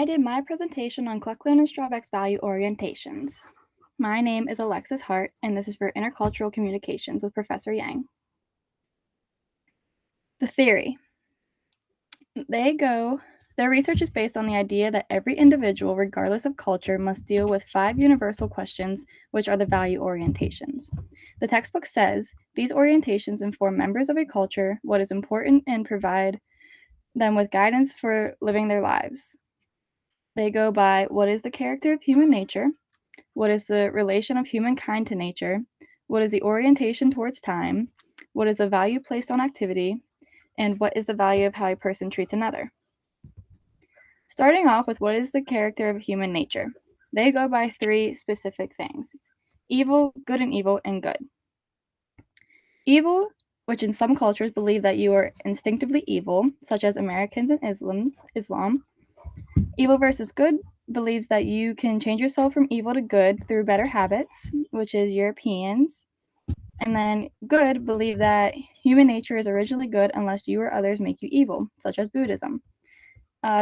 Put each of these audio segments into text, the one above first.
I did my presentation on Kleckler and Strawbeck's value orientations. My name is Alexis Hart, and this is for Intercultural Communications with Professor Yang. The theory. Their research is based on the idea that every individual, regardless of culture, must deal with 5 universal questions, which are the value orientations. The textbook says these orientations inform members of a culture what is important and provide them with guidance for living their lives. They go by what is the character of human nature, what is the relation of humankind to nature, what is the orientation towards time, what is the value placed on activity, and what is the value of how a person treats another. Starting off with what is the character of human nature. They go by 3 specific things: evil, good and evil, and good. Evil, which in some cultures believe that you are instinctively evil, such as Americans and Islam. Evil versus good believes that you can change yourself from evil to good through better habits, which is Europeans. And then good believe that human nature is originally good unless you or others make you evil, such as Buddhism.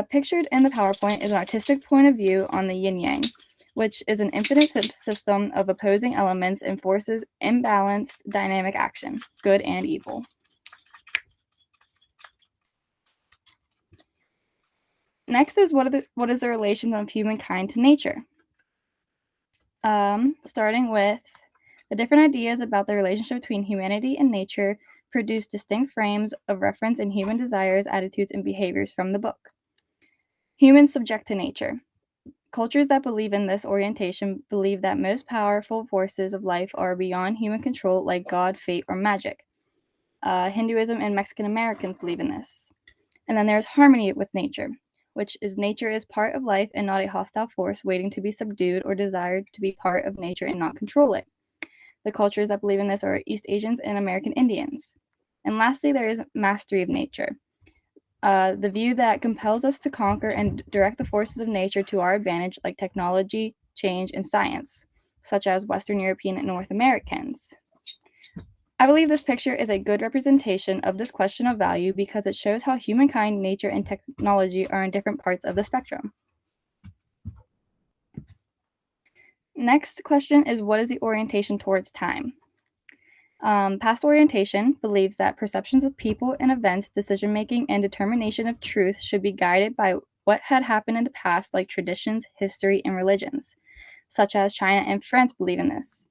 Pictured in the PowerPoint is an artistic point of view on the yin-yang, which is an infinite system of opposing elements and forces imbalanced dynamic action, good and evil. Next is what is the relation of humankind to nature? Starting with the different ideas about the relationship between humanity and nature produce distinct frames of reference in human desires, attitudes, and behaviors from the book. Humans subject to nature. Cultures that believe in this orientation believe that most powerful forces of life are beyond human control, like God, fate, or magic. Hinduism and Mexican Americans believe in this. And then there's harmony with nature, which is nature is part of life and not a hostile force waiting to be subdued or desired to be part of nature and not control it. The cultures that believe in this are East Asians and American Indians. And lastly, there is mastery of nature. The view that compels us to conquer and direct the forces of nature to our advantage, like technology, change, and science, such as Western European and North Americans. I believe this picture is a good representation of this question of value because it shows how humankind, nature, and technology are in different parts of the spectrum. Next question is, what is the orientation towards time? Past orientation believes that perceptions of people and events, decision-making, and determination of truth should be guided by what had happened in the past, like traditions, history, and religions, such as China and France believe in this.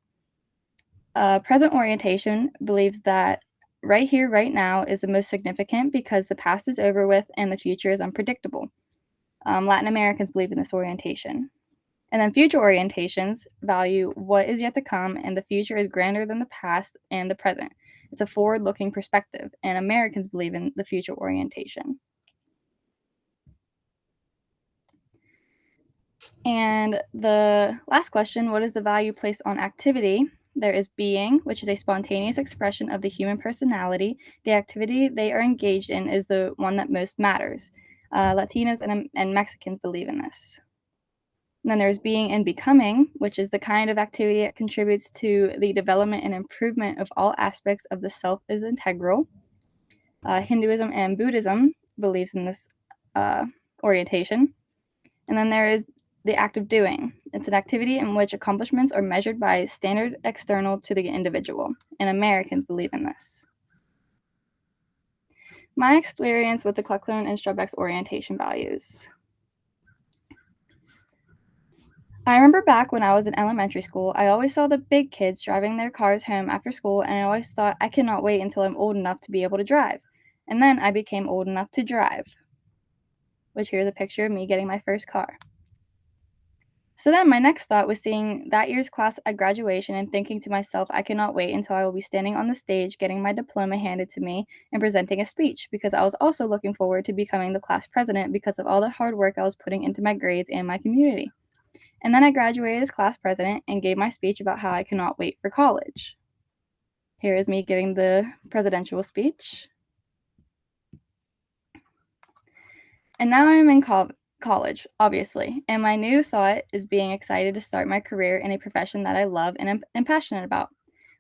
Present orientation believes that right here, right now is the most significant because the past is over with and the future is unpredictable. Latin Americans believe in this orientation. And then future orientations value what is yet to come, and the future is grander than the past and the present. It's a forward-looking perspective, and Americans believe in the future orientation. And the last question, what is the value placed on activity? There is being, which is a spontaneous expression of the human personality. The activity they are engaged in is the one that most matters. Latinos and Mexicans believe in this. And then there's being and becoming, which is the kind of activity that contributes to the development and improvement of all aspects of the self is integral. Hinduism and Buddhism believes in this orientation. And then there is the act of doing. It's an activity in which accomplishments are measured by standard external to the individual, and Americans believe in this. My experience with the Kleckler and Strawbeck's orientation values. I remember back when I was in elementary school, I always saw the big kids driving their cars home after school, and I always thought, I cannot wait until I'm old enough to be able to drive. And then I became old enough to drive, which here's a picture of me getting my first car. So then my next thought was seeing that year's class at graduation and thinking to myself, I cannot wait until I will be standing on the stage getting my diploma handed to me and presenting a speech, because I was also looking forward to becoming the class president because of all the hard work I was putting into my grades and my community. And then I graduated as class president and gave my speech about how I cannot wait for college. Here is me giving the presidential speech. And now I'm in college, obviously, and my new thought is being excited to start my career in a profession that I love and am passionate about.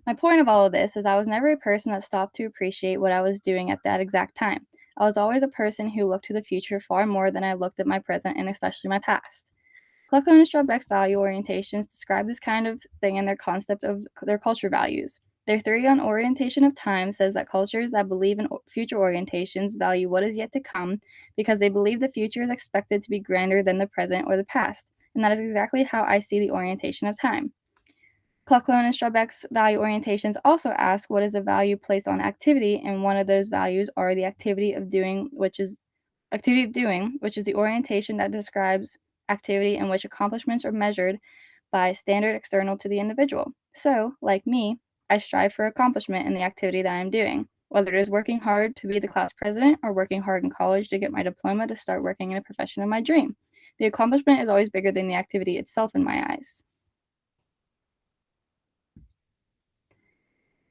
My point of all of this is I was never a person that stopped to appreciate what I was doing at that exact time. I was always a person who looked to the future far more than I looked at my present and especially my past. Kleckler and Straubeck's value orientations describe this kind of thing in their concept of their culture values. Their theory on orientation of time says that cultures that believe in future orientations value what is yet to come because they believe the future is expected to be grander than the present or the past, and that is exactly how I see the orientation of time. Kleckler and Straubeck's value orientations also ask what is the value placed on activity, and one of those values are the activity of doing, which is the orientation that describes activity in which accomplishments are measured by standard external to the individual. So, like me, I strive for accomplishment in the activity that I am doing, whether it is working hard to be the class president or working hard in college to get my diploma to start working in a profession of my dream. The accomplishment is always bigger than the activity itself in my eyes.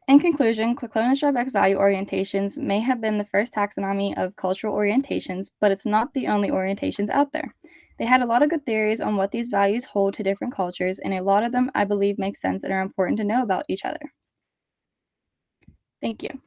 In conclusion, Kleckler and Straubeck's value orientations may have been the first taxonomy of cultural orientations, but it's not the only orientations out there. They had a lot of good theories on what these values hold to different cultures, and a lot of them I believe make sense and are important to know about each other. Thank you.